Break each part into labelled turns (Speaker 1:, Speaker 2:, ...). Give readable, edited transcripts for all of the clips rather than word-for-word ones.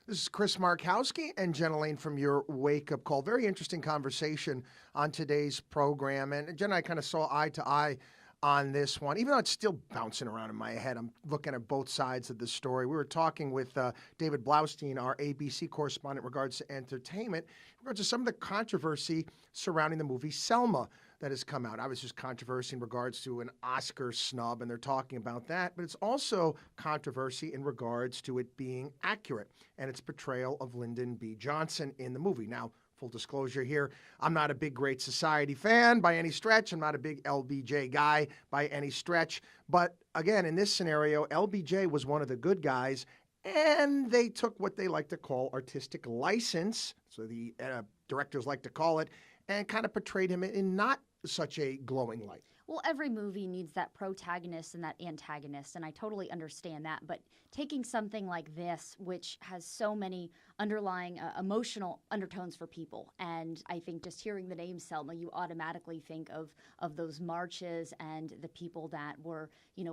Speaker 1: This is Chris Markowski and Jenna Lane from your Wake Up Call. Very interesting conversation on today's program. And Jenna, I kind of saw eye to eye on this one, even though it's still bouncing around in my head. I'm looking at both sides of the story. We were talking with David Blaustein, our ABC correspondent, in regards to entertainment, in regards to some of the controversy surrounding the movie Selma that has come out. Obviously, there's controversy in regards to an Oscar snub, and they're talking about that. But it's also controversy in regards to it being accurate and its portrayal of Lyndon B. Johnson in the movie. Now, full disclosure here, I'm not a big Great Society fan by any stretch. I'm not a big LBJ guy by any stretch. But again, in this scenario, LBJ was one of the good guys, and they took what they like to call artistic license, so the directors like to call it, and kind of portrayed him in not such a glowing light.
Speaker 2: Well, every movie needs that protagonist and that antagonist, and I totally understand that. But taking something like this, which has so many underlying emotional undertones for people, and I think just hearing the name Selma, you automatically think of those marches and the people that were,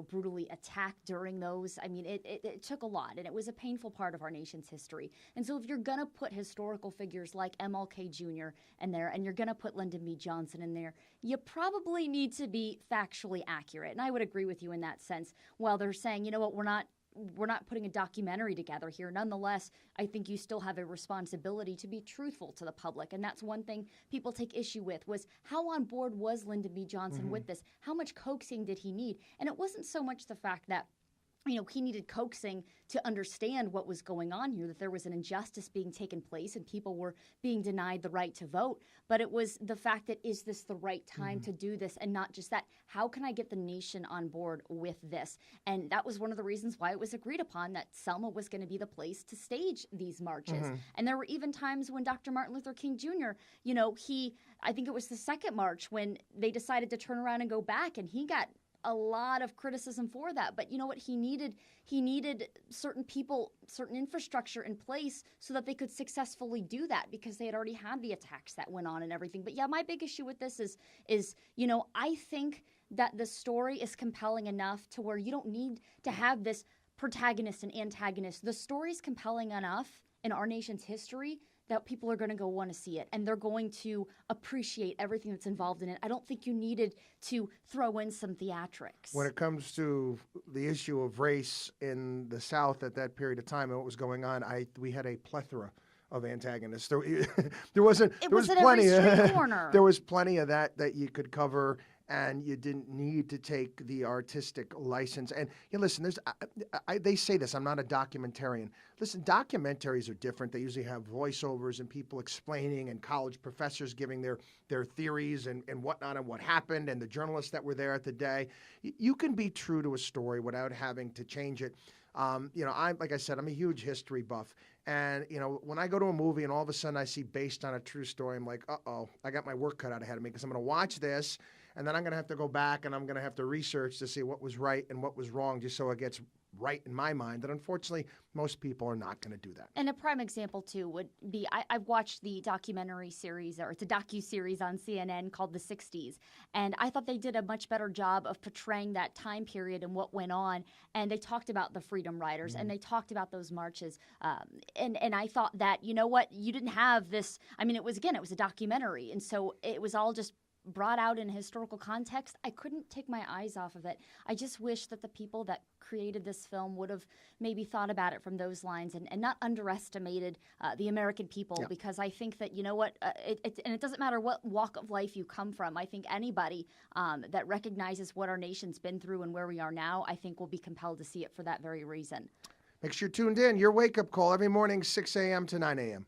Speaker 2: brutally attacked during those. I mean, it took a lot, and it was a painful part of our nation's history. And so if you're going to put historical figures like MLK Jr. in there, and you're going to put Lyndon B. Johnson in there, you probably need to be factually accurate. And I would agree with you in that sense. While they're saying, you know what, we're not putting a documentary together here. Nonetheless, I think you still have a responsibility to be truthful to the public. And that's one thing people take issue with, was how on board was Lyndon B. Johnson with this? How much coaxing did he need? And it wasn't so much the fact that he needed coaxing to understand what was going on here, that there was an injustice being taken place and people were being denied the right to vote. But it was the fact that, is this the right time to do this? And not just that, how can I get the nation on board with this? And that was one of the reasons why it was agreed upon that Selma was going to be the place to stage these marches. And there were even times when Dr. Martin Luther King Jr., I think it was the second march when they decided to turn around and go back, and he got a lot of criticism for that. But you know what? He needed certain people, certain infrastructure in place so that they could successfully do that, because they had already had the attacks that went on and everything. But yeah, my big issue with this is I think that the story is compelling enough to where you don't need to have this protagonist and antagonist. The story's compelling enough in our nation's history that people are going to go want to see it, and they're going to appreciate everything that's involved in it. I don't think you needed to throw in some theatrics.
Speaker 1: When it comes to the issue of race in the South at that period of time and what was going on, we had a plethora of antagonists. There was plenty. There was plenty of that you could cover, and you didn't need to take the artistic license. And listen, they say this. I'm not a documentarian. Listen, documentaries are different. They usually have voiceovers and people explaining, and college professors giving their theories and whatnot and what happened, and the journalists that were there at the day. You can be true to a story without having to change it. Like I said, I'm a huge history buff. And, when I go to a movie and all of a sudden I see based on a true story, I'm like, uh-oh, I got my work cut out ahead of me, because I'm going to watch this, and then I'm going to have to go back and I'm going to have to research to see what was right and what was wrong, just so it gets right in my mind. That unfortunately, most people are not going to do that.
Speaker 2: And a prime example, too, would be I've watched the documentary series, or it's a docu-series on CNN called The 60s. And I thought they did a much better job of portraying that time period and what went on. And they talked about the Freedom Riders, and they talked about those marches. And I thought that, you know what, you didn't have this. I mean, it was a documentary. And so it was all just brought out in historical context. I couldn't take my eyes off of it. I just wish that the people that created this film would have maybe thought about it from those lines, and not underestimated the American people. Yeah. Because I think that, it doesn't matter what walk of life you come from. I think anybody that recognizes what our nation's been through and where we are now, I think will be compelled to see it for that very reason.
Speaker 1: Make sure you're tuned in. Your wake-up call every morning, 6 a.m. to 9 a.m.